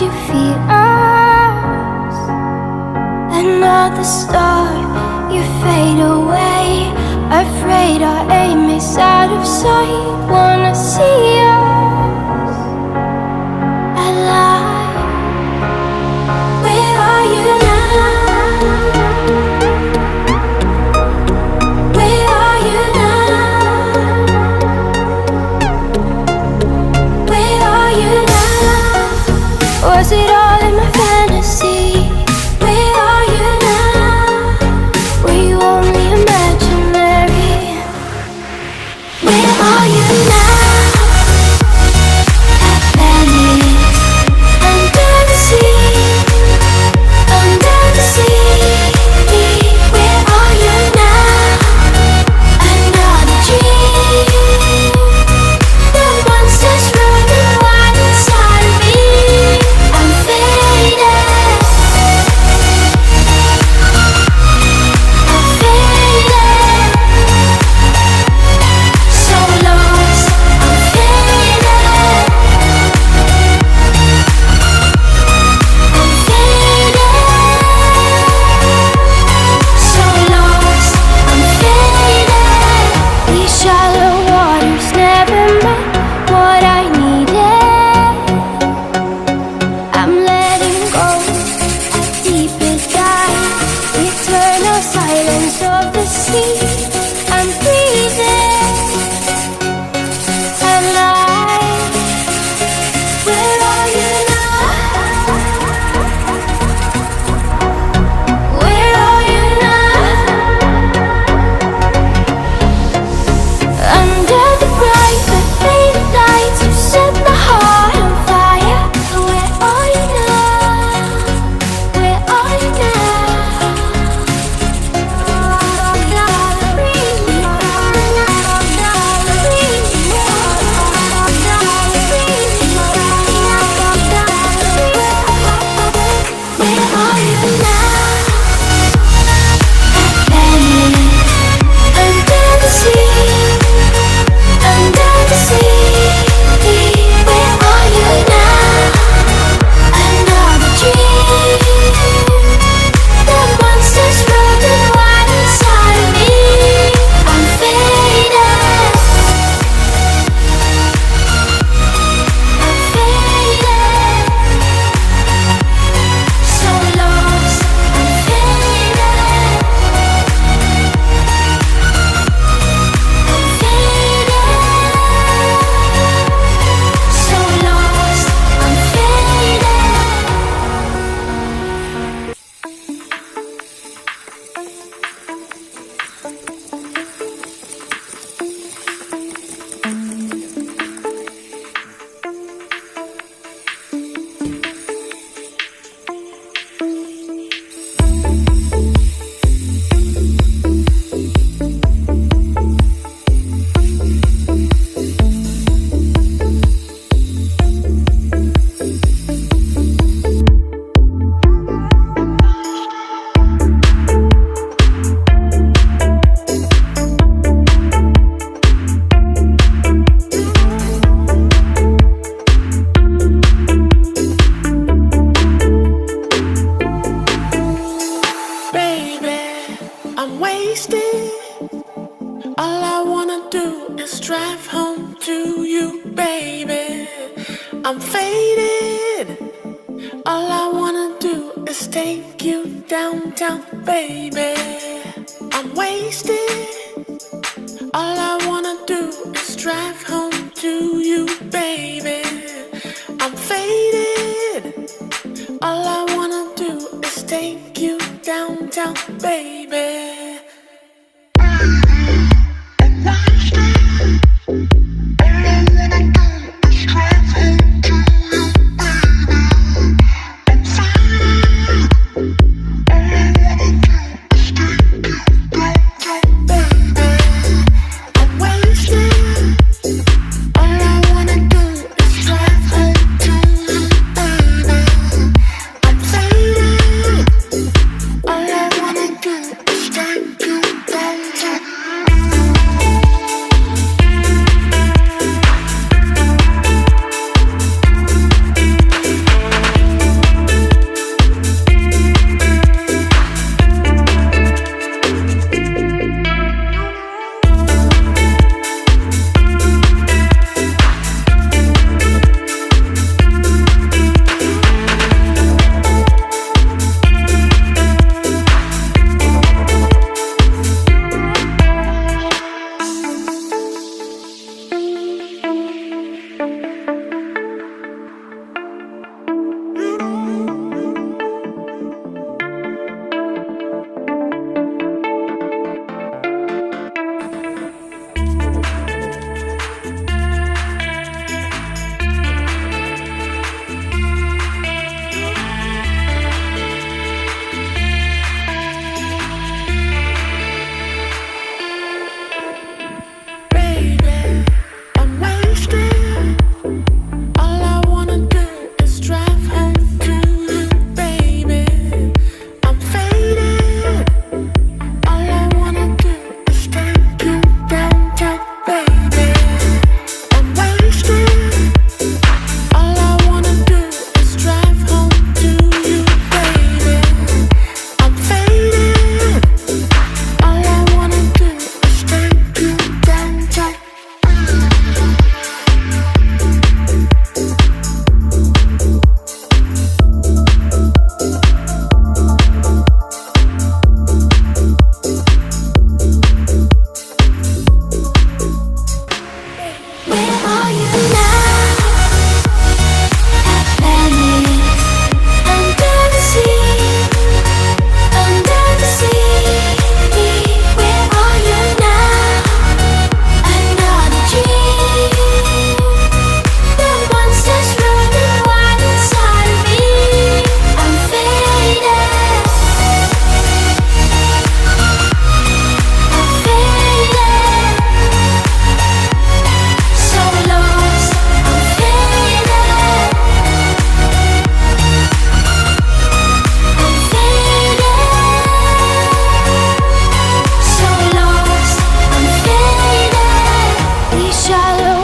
you feed us. Another star, you fade away. Afraid our aim is out of sight. Wanna see us alive. Where are you now? Where are you now? Where are you now? Was it all in my fantasy? Where are you now? Were you only imaginary? Where are you now? At Venice, under the sea, under the sea. Where are you now? Another dream. The monsters running wild inside of me. I'm faded. I'm faded. So lost. I'm faded. I'm faded. So lost. I'm faded. These shallow waters never met what I needed. I'm letting go at deeper dive. Eternal silence of the sea. I'm breathing alive. Where are you now? Where are you now? Under the bright but faded lights, you set my heart on fire. Where are you now? Where are you Where are you now? At Venice, under the sea, under the sea. Where are you now? Another dream. The monsters running wild inside of me. I'm faded. I'm faded. So lost. I'm faded. I'm faded. So lost. I'm Baby, I'm wasted. All I wanna do is drive home to you, baby. I'm faded. All I wanna do is take you downtown, baby. I'm wasted. All I wanna do is drive home to you, baby. I'm faded. All I wanna do is take you downtown, baby. Do shallow